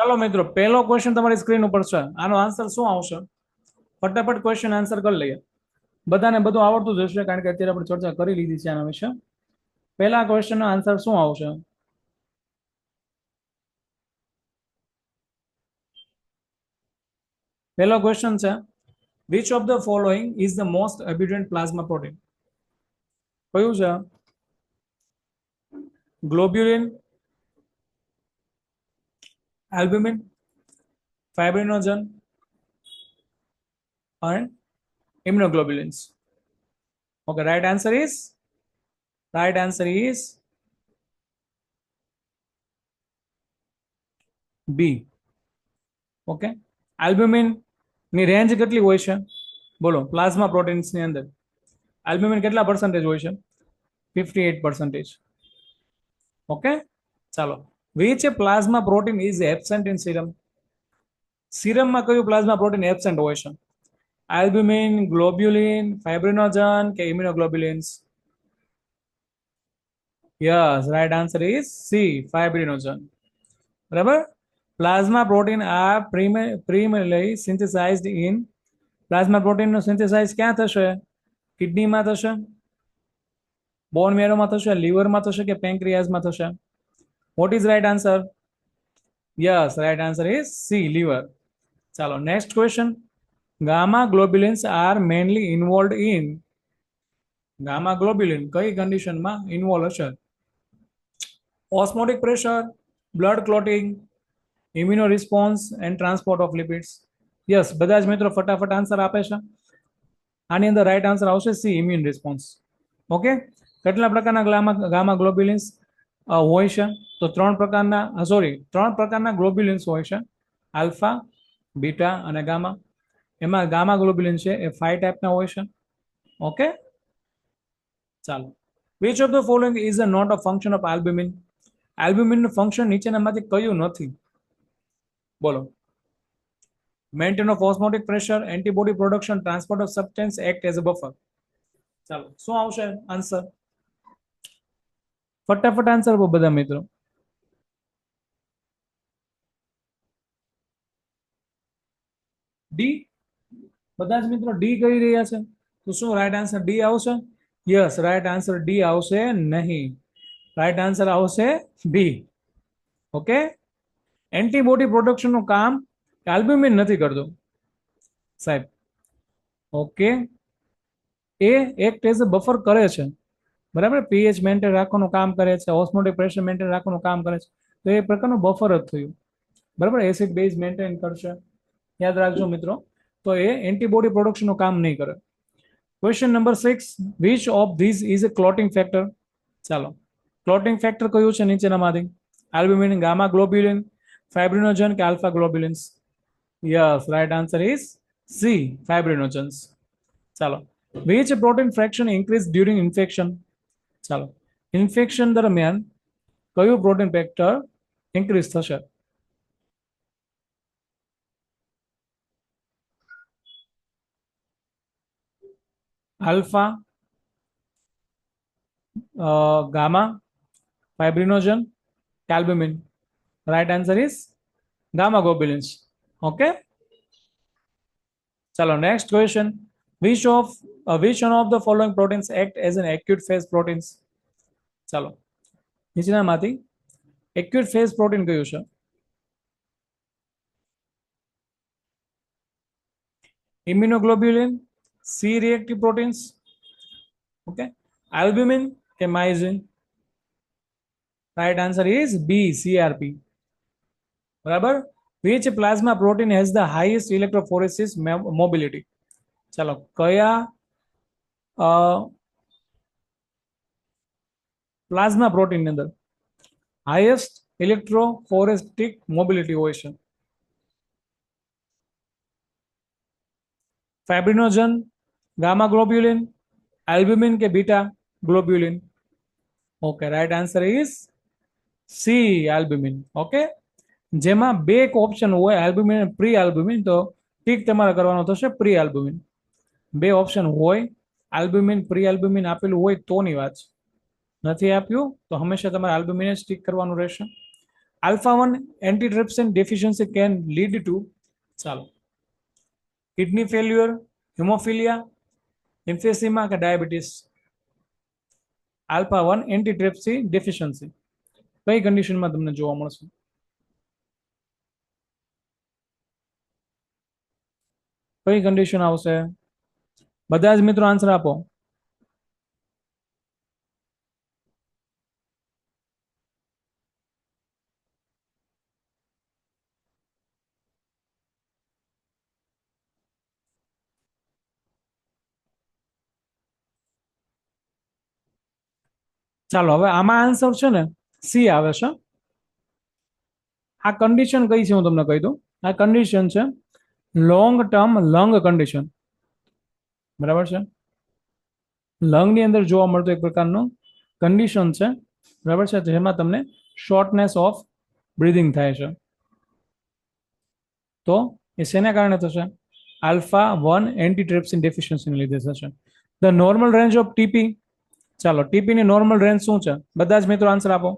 ચાલો મિત્રો, પહેલો ક્વેશ્ચન તમારી સ્ક્રીન ઉપર છે. આનો આન્સર શું આવશે? ફટાફટ ક્વેશ્ચન આન્સર કરી લઈએ. બધાને બધું આવડતું જ હશે, કારણ કે અત્યારે આપણે ચર્ચા કરી લીધી છે આના વિશે. પહેલા ક્વેશ્ચનનો આન્સર શું આવશે? પહેલો ક્વેશ્ચન છે, which of the following is the most abundant plasma protein? કયું છે? Globulin, albumin, fibrinogen and immunoglobulins. Okay, right answer is B. Okay, albumin ની રેન્જ કેટલી હોય છે? બોલો, પ્લાઝમા પ્રોટીન્સ ની અંદર આલ્બ્યુમિન કેટલા પર્સન્ટેજ હોય છે? 58%. ઓકે, ચાલો. Which plasma protein is absent in serum? સીરમમાં કયું પ્લાઝમા પ્રોટીન એબસેન્ટ હોય છે? આલ્બ્યુમિન, ગ્લોબ્યુલિન, ફાઇબ્રિનોજન કે immunoglobulins? Yes, right answer is C, fibrinogen. બરાબર. Plasma protein are primarily synthesized in, plasma પ્રોટીનનું સિન્થેસાઇઝ ક્યાં થશે? કિડનીમાં થશે, બોન મેરોમાં થશે, લીવરમાં થશે કે પેન્ક્રિયાઝમાં થશે? What is right answer? Yes, right answer is C, liver. ચાલો, next question. Gamma globulins are mainly involved in, gamma globulin કઈ કન્ડિશનમાં ઇન્વોલ્વ હશે? Osmotic pressure, blood clotting, immuno response and transport of lipids? Yes, બધા જ મિત્રો ફટાફટ answer આપે છે. આની અંદર રાઈટ આન્સર આવશે સી, ઇમ્યુન રિસ્પોન્સ. ઓકે, કેટલા પ્રકારના ગામા ગ્લોબ્યુલિન્સ હોય છે? તો ત્રણ પ્રકારના ગ્લોબ્યુલિન્સ હોય છે, આલ્ફા, બીટા અને ગામા. એમાં ગામા ગ્લોબ્યુલિન છે એ 5 ટાઈપના હોય છે. ઓકે, ચાલો. Which of the following is a not a function of albumin? આલ્બ્યુમિનનું ફંક્શન નીચેનામાંથી કયું નથી? બોલો. Maintain of osmotic pressure, antibody production, transport of substance, act as a buffer? ચાલો, શું આવશે આન્સર? ફટાફટ આન્સર આપો બધા મિત્રો. ડી. બધા જ મિત્રો ડી કહી રહ્યા છે, તો શું રાઈટ આન્સર ડી આવશે? યસ, રાઈટ આન્સર ડી આવશે નહીં. રાઈટ આન્સર આવશે બી. ઓકે, એન્ટીબોડી પ્રોડક્શનનું કામ આલ્બ્યુમિન નથી કરતું સાહેબ. Okay, A act as a buffer કરે છે, બરાબર. પીએચ મેન્ટેન રાખવાનું કામ કરે છે, ઓસ્મોટિક પ્રેશર મેન્ટેન રાખવાનું કામ કરે છે, તો એ પ્રકારનું બફર જ થયું, બરાબર. એસિડ બેઝ મેન્ટેન કરશે, યાદ રાખજો મિત્રો. તો એ એન્ટીબોડી પ્રોડક્શનનું કામ નહીં કરે. Question number 6, which of these is a clotting factor? ચાલો, ક્લોટિંગ ફેક્ટર કયું છે નીચેનામાંથી? આલ્બ્યુમિન, ગામા ગ્લોબ્યુલિન, ફાઇબ્રિનોજન કે alpha globulins? Yes, right answer is C, fibrinogens. ચાલો, which protein fraction increase during infection? ચાલો, ઇન્ફેક્શન દરમિયાન કયું પ્રોટીન ફેક્ટર ઇન્ક્રીઝ થશે? Alpha, gamma, fibrinogen, albumin? Right answer is gamma globulins. Okay, ચલો next question. which one of the following proteins act as an acute phase proteins? ચાલો, નીચેનામાંથી acute phase protein કયું છે? Immunoglobulin, C reactive proteins, okay, albumin કે myosin? Right answer is B, CRP. બરાબર. which plasma protein has the highest electrophoresis mobility? ચાલો, કયા plasma protein ની અંદર હાઈએસ્ટ ઇલેક્ટ્રોફોરેસ્ટિક મોબિલિટી હોય છે? ફાઇબ્રિનોજન, ગામા ગ્લોબ્યુલિન, આલ્બ્યુમિન કે beta globulin? Okay, right answer is C, albumin. Okay, જેમાં બે ઓપ્શન હોય, આલ્બ્યુમિન અને પ્રી આલ્બ્યુમિન, તો ટીક તમારે કરવાનો થશે પ્રી આલ્બ્યુમિન. બે ઓપ્શન હોય, આલ્બ્યુમિન પ્રી આલ્બ્યુમિન આપેલું હોય તોની વાત, નથી આપ્યું તો હંમેશા તમારે આલ્બ્યુમિન જ ટીક કરવાનું રહેશે. alpha 1 antitrypsin deficiency can lead to ચાલો કિડની ફેલ્યુર, હિમોફિલિયા, emphysema કે ડાયાબિટીસ. આલ્ફા 1 એન્ટીટ્રિપ્સી ડેફિશિયન્સી કઈ કન્ડિશનમાં તમને જોવા મળશે? કઈ કન્ડિશન આવશે? બધા જ મિત્રો આન્સર આપો. ચાલો હવે આમાં આન્સર છે ને સી આવે છે. આ કન્ડિશન કઈ છે હું તમને કહી દઉં. આ કન્ડિશન છે લોંગ ટર્મ લંગ કન્ડિશન. બરાબર છે. લંગની અંદર જોવા મળતો એક પ્રકારનો કન્ડિશન છે. બરાબર છે, જેમાં તમને શોર્ટનેસ ઓફ બ્રીધિંગ થાય છે. તો એ શેના કારણે થશે? આલ્ફા 1 એન્ટીટ્રિપ્સિન ડેફિશિયન્સીને લીધે થશે. The normal range of TP. ચાલો ટીપી ની નોર્મલ રેન્જ શું છે? બધા જ મિત્રો આન્સર આપો.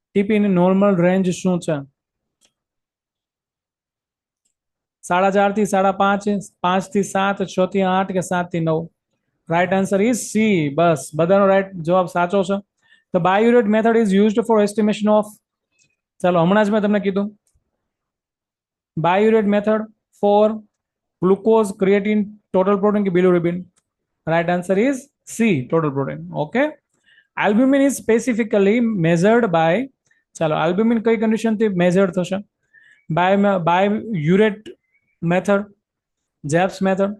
ટીપી ની નોર્મલ રેન્જ શું છે? 4.5 થી 5.5, 5 થી 7, 6 થી 8 કે 7 થી 9? Right answer is C. બસ બધાનો રાઈટ જવાબ સાચો છે. The biuret method is used for estimation of. ચાલો હમણાં જ મેં તમને કીધું biuret method for glucose, creatine, total protein કે bilirubin? Right answer is C, total protein. Okay. Albumin is specifically measured by. ચાલો આલ્બ્યુમિન કઈ કન્ડિશનથી મેઝર્ડ થશે? Biuret method, Jaffe's method,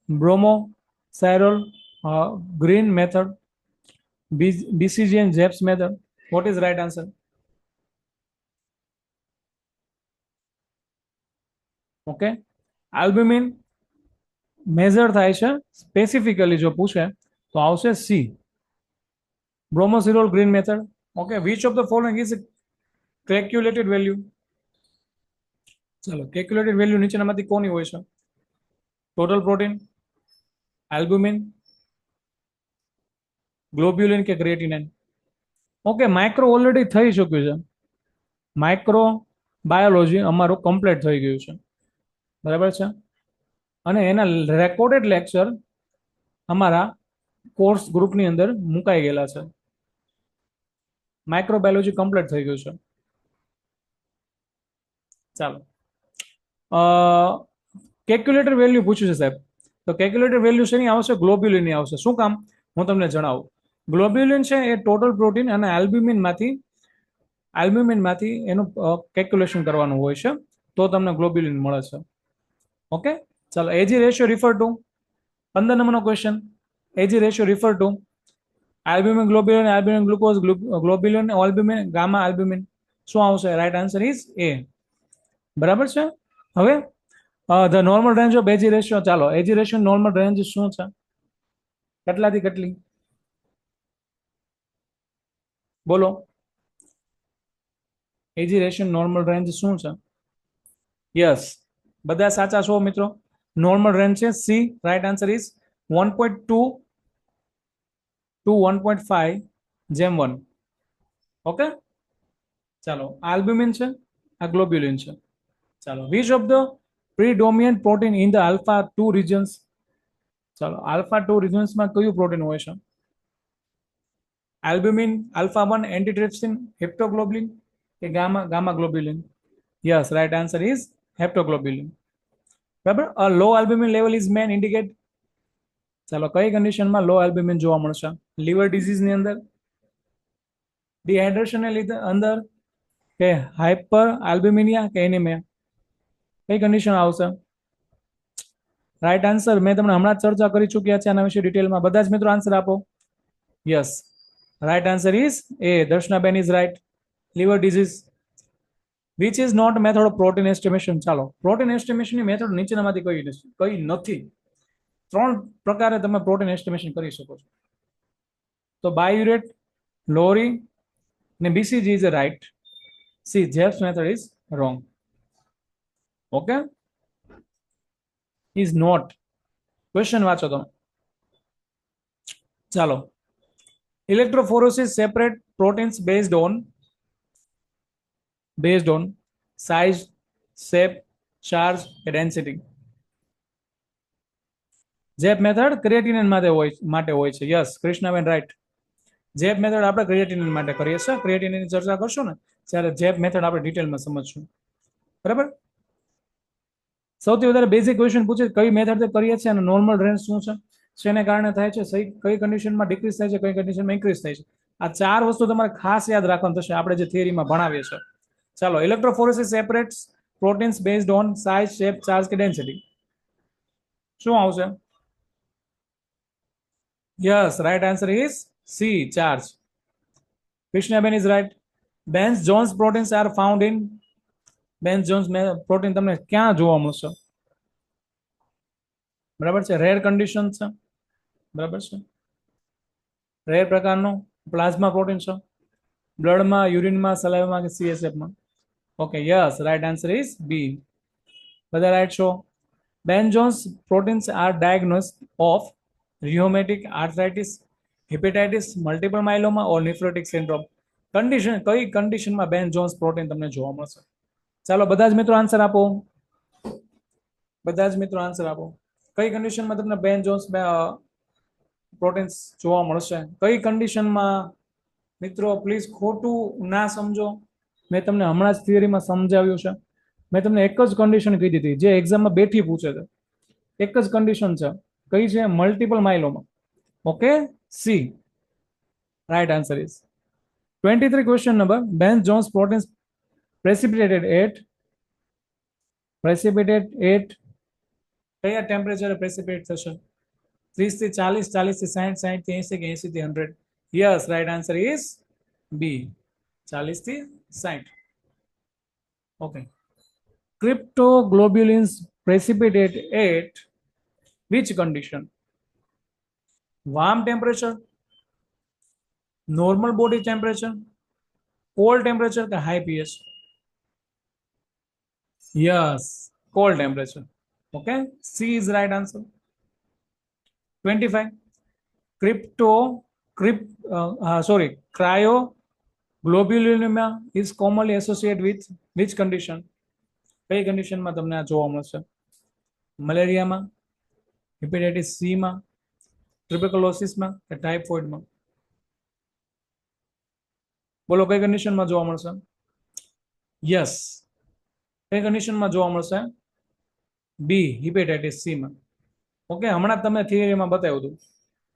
bromo cresol green method, BCG and Jaffe's method? What is right answer? Okay. Albumin measure થાય છે specifically જો પૂછે તો આવશે C, bromocresol green method. Okay. Which of the following is calculated value? ચાલો calculated value નીચેનામાંથી કોની હોય છે? ટોટલ પ્રોટીન, આલ્બ્યુમિન, ગ્લોબ્યુલિન કે ક્રિએટિનાઇન? ઓકે. માઇક્રો ઓલરેડી થઈ ચૂક્યું છે. માઇક્રો બાયોલોજી અમારું કમ્પ્લીટ થઈ ગયું છે. બરાબર છે. અને એના રેકોર્ડેડ લેક્ચર અમારા કોર્સ ગ્રુપની અંદર મુકાઈ ગયેલા છે. માઇક્રોબાયોલોજી કમ્પ્લીટ થઈ ગયું છે. ચાલો કેલ્ક્યુલેટર વેલ્યુ પૂછ્યું છે સાહેબ. તો કેલ્ક્યુલેટર વેલ્યુ શેની આવશે? ગ્લોબ્યુલિનની આવશે. શું કામ? હું તમને જણાવું. ગ્લોબ્યુલિન છે એ ટોટલ પ્રોટીન અને આલ્બ્યુમિનમાંથી એનું કેલ્ક્યુલેશન કરવાનું હોય છે, તો તમને ગ્લોબ્યુલિન મળે છે. ઓકે. ચાલો એજી રેશિયો રિફર ટુ 15 નંબરનો question. AG ratio refer to albumin, globulin, albumin, glucose, globulin, albumin, gamma albumin. શું આવશે? Right answer is A. બરાબર છે. હવે the normal range of AG ratio. ચાલો એજી રેશિયો નોર્મલ રેન્જ શું છે? કેટલાથી કેટલી? બોલો. એજી રેશિયો નોર્મલ રેન્જ શું છે? યસ, બધા સાચા છો મિત્રો. નોર્મલ રેન્જ છે C. Right answer is 1.2 to 1.5 જેમ 1. ઓકે. ચાલો આલ્બ્યુમિન છે, આ ગ્લોબ્યુલિન છે. ચાલો which of the predominant protein in the alpha 2 regions? ચાલો આલ્ફા 2 રિજન્સમાં કયું પ્રોટીન હોય છે? આલ્બ્યુમિન, આલ્ફા 1 એન્ટીટ્રિપ્સિન, હેપ્ટોગ્લોબ્લિન કે gamma globulin? Yes, right answer is haptoglobin. બરાબર. A low albumin level is main indicate. ચાલો કઈ કન્ડિશનમાં લો આલ્બ્યુમિન જોવા મળશે? લીવર ડિઝીઝની અંદર, ડિહાઇડ્રેશનને લીધે અંદર, કે હાઇપર આલ્બ્યુમિનિયા કે એનિમિયા? કઈ કન્ડિશન આવશે? રાઈટ આન્સર મેં તમને હમણાં જ ચર્ચા કરી ચૂક્યા છે આના વિશે ડિટેલમાં. બધા જ મિત્રો આન્સર આપો. Yes, right answer is A. દર્શનાબેન is right. Liver disease. Which is not method of protein estimation? ચાલો પ્રોટીન એસ્ટિમેશનની મેથડ નીચેનામાંથી કઈ નથી? 3 પ્રકારે તમે પ્રોટીન એસ્ટિમેશન કરી શકો છો. તો બાયુરેટ, લોરી ને BCG is right. C, Jaffe's method is wrong. Okay. Is not. Question વાંચો તમે. ચાલો. Electrophoresis separate proteins based on. Based on size, shape, charge કે ડેન્સિટી? જેપ મેથડ ક્રિએટિનિન માટે હોય છે. Yes, Krishnaben right. Jaffe method આપણે creatinine માટે કરીએ છીએ. ક્રિએટિનિનની ચર્ચા કરશું ને ત્યારે જેપ મેથડ આપણે ડિટેલમાં સમજશું. બરાબર. સૌથી વધારે બેઝિક ક્વેશ્ચન પૂછે કઈ મેથડ કરીએ છીએ અને નોર્મલ રેન્જ શું છે, શેને કારણે થાય છે, કઈ કન્ડિશનમાં ડિક્રીઝ થાય છે, કઈ કન્ડિશનમાં ઇન્ક્રીઝ થાય છે. આ ચાર વસ્તુ તમારે ખાસ યાદ રાખવાનું થશે આપણે જે થિયરીમાં ભણાવીએ છીએ. ચાલો, electrophoresis separates proteins based on size, shape, charge કે ડેન્સિટી. શું આવશે? Yes, right answer is C, charge. Krishnaben is right. Bence Jones proteins are found in, Bence Jones protein તમને ક્યાં જોવા મળશે? બરાબર છે, રેર કન્ડિશન છે. બરાબર છે, રેર પ્રકારનું પ્લાઝ્મા પ્રોટીન છે. બ્લડમાં, યુરિનમાં, સલાઇવામાં કે સીએસએફમાં? Okay, yes, right answer is B. બધા રાઈટ છો. Bence Jones proteins are diagnosed of rheumatic arthritis, hepatitis, multiple myeloma or nephrotic syndrome. Condition, કઈ કન્ડિશનમાં બેન જોન્સ પ્રોટીન તમને જોવા મળશે? ચાલો, બધા જ મિત્રો આન્સર આપો. બધા જ મિત્રો આન્સર આપો. કઈ કન્ડિશનમાં તમને બેન જોન્સ પ્રોટીન્સ જોવા મળશે? કઈ કન્ડિશનમાં? મિત્રો પ્લીઝ ખોટું ના સમજો. મેં તમને હમણાં જ થિયરીમાં સમજાવ્યું છે. મેં તમને એક જ કન્ડિશન કીધી હતી જે એક્ઝામમાં બેઠી પૂછે છે. એક જ કન્ડિશન છે. કઈ છે? Multiple myeloma. Okay, C. Right answer is 23 question number. Bence Jones proteins precipitated at કયા ટેમ્પરેચરે પ્રેસિપિટેટ થશે? 30 થી 40, 40 થી 60, 60 થી 80 કે 80 થી 100? Yes, right answer is B, 40 થી 60. Okay. Cryptoglobulins precipitate at which condition? Warm temperature, normal body temperature, cold temperature કે high pH? Yes, cold temperature. Okay, C is right answer. 25. Cryoglobulinemia is commonly associated with which condition? કઈ કન્ડિશનમાં તમને આ જોવા મળશે? મલેરિયામાં, hepatitis સીમાં, ટ્યુબરક્લોસિસમાં કે ટાઇફોઇડમાં? બોલો, કઈ કન્ડિશનમાં જોવા મળશે? યસ, કઈ કન્ડિશનમાં જોવા મળશે? બી, હિપેટાઇટિસ સીમાં. ઓકે, હમણાં તમે થિયરીમાં બતાવ્યું હતું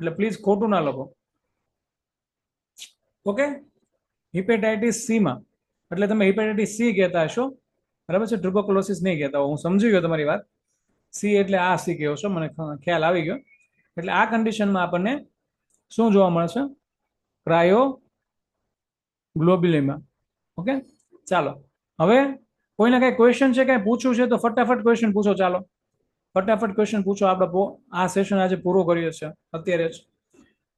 એટલે પ્લીઝ ખોટું ના લખો. ઓકે, હિપેટાઇટિસ સીમાં એટલે તમે હિપેટાઇટિસ સી કહેતા હશો, બરાબર છે, ટ્યુબરક્લોસિસ નહીં કહેતા હો. હું સમજી ગયો તમારી વાત. સી એટલે આ સી કહો છો, મને ખ્યાલ આવી ગયો. એટલે આ કન્ડિશનમાં આપણને શું જોવા મળશે? ક્રાયોગ્લોબ્યુલિનમાં. ઓકે, ચાલો. હવે કોઈને કઈ ક્વેશ્ચન છે, કઈ પૂછવું છે તો ફટાફટ ક્વેશ્ચન પૂછો. ચાલો, ફટાફટ ક્વેશ્ચન પૂછો. આપણે આ સેશન આજે પૂરો કરીએ છીએ અત્યારે જ.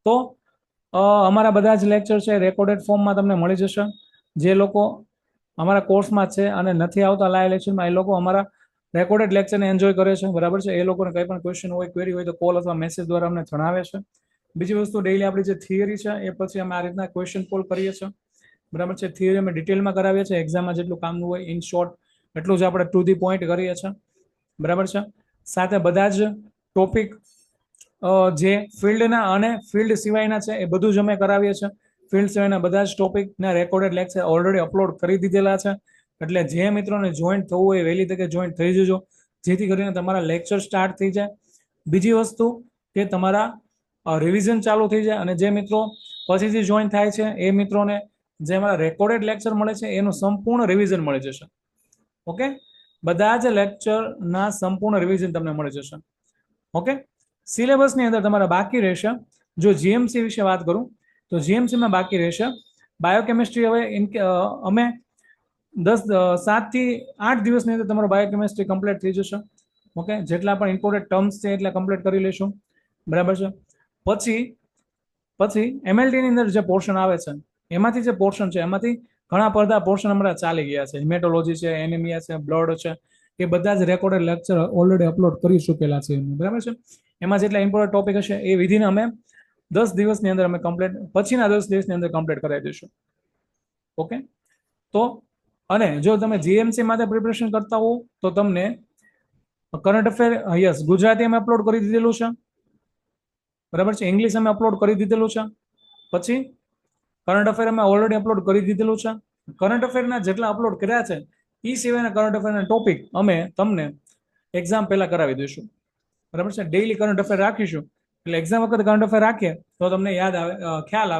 તો અમારા બધા જ લેક્ચર છે રેકોર્ડેડ ફોર્મમાં તમને મળી જશે. જે લોકો અમારા કોર્સમાં છે અને નથી આવતા લાઈવ લેક્ચરમાં, એ લોકો અમારા રેકોર્ડેડ લેક્ચરને એન્જોય કરે છે. બરાબર છે, એ લોકોને કંઈ પણ ક્વેશ્ચન હોય, ક્વેરી હોય તો કોલ અથવા મેસેજ દ્વારા અમને જણાવે છે. બીજી વસ્તુ, ડેઈલી આપણી જે થિયરી છે એ પછી અમે આ રીતના ક્વેશ્ચન પોલ કરીએ છીએ. બરાબર છે, થિયરી અમે ડિટેલમાં કરાવીએ છીએ. એક્ઝામમાં જેટલું કામનું હોય ઇન શોર્ટ એટલું જ આપણે ટુ ધી પોઈન્ટ કરીએ છીએ. બરાબર છે, સાથે બધા જ ટોપિક જે ફિલ્ડના અને ફિલ્ડ સિવાયના છે એ બધું જ અમે કરાવીએ છીએ. ફિલ્ડ સિવાયના બધા જ ટોપિકના રેકોર્ડેડ લેક્ચર ઓલરેડી અપલોડ કરી દીધેલા છે. એટલે જે મિત્રોને જોઈન્ટ થવું હોય વહેલી તકે જોઈન્ટ થઈ જજો, જેથી કરીને તમારા લેક્ચર સ્ટાર્ટ થઈ જાય. બીજી વસ્તુ કે તમારા રિવિઝન ચાલુ થઈ જાય. અને જે મિત્રો પછીથી જોઈન થાય છે એ મિત્રોને જે અમારા રેકોર્ડેડ લેક્ચર મળે છે એનું સંપૂર્ણ રિવિઝન મળી જશે. ઓકે, બધા જ લેક્ચરના સંપૂર્ણ રિવિઝન તમને મળી જશે. ઓકે, સિલેબસની અંદર તમારા બાકી રહેશે, જો જીએમસી વિશે વાત કરું તો જીએમસીમાં બાકી રહેશે બાયોકેમિસ્ટ્રી. હવે અમે 7 થી 8 દિવસની અંદર તમારો બાયોકેમિસ્ટ્રી કમ્પ્લીટ થઈ જશે. ઓકે, જેટલા પણ ઇમ્પોર્ટન્ટ ટર્મ્સ છે એટલા કમ્પ્લીટ કરી લેશું. બરાબર છે, પછી એમએલટી ની અંદર જે પોર્શન આવે છે એમાંથી જે પોર્શન છે એમાંથી ઘણા બધા પોર્શન હમણાં ચાલી ગયા છે. હિમેટોલોજી છે, એનિમિયા છે, બ્લડ છે, એ બધા જ રેકોર્ડેડ લેક્ચર ઓલરેડી અપલોડ કરી ચૂકેલા છે. બરાબર છે, એમાં જેટલા ઇમ્પોર્ટન્ટ ટોપિક હશે એ વિધિને અમે 10 દિવસની અંદર અમે કમ્પ્લીટ, પછીના 10 દિવસની અંદર કમ્પ્લીટ કરાવી દઈશું. ઓકે, તો અને જો તમે જીએમસી માટે પ્રિપરેશન કરતા હો તો તમને કરંટ અફેર યસ ગુજરાતી અમે અપલોડ કરી દીધેલું છે, બરાબર છે. ઇંગ્લિશ અમે અપલોડ કરી દીધેલું છે. પછી કરંટ અફેર અમે ઓલરેડી અપલોડ કરી દીધેલું છે. કરંટ અફેરના જેટલા અપલોડ કર્યા છે એ સિવાયના કરંટ અફેરના ટોપિક અમે તમને એક્ઝામ પહેલા કરાવી દઈશું, બરાબર છે. ડેઈલી કરંટ અફેર રાખીશું એટલે એક્ઝામ વખતે કરંટ અફેર રાખીએ તો તમને યાદ આવે, ખ્યાલ આવે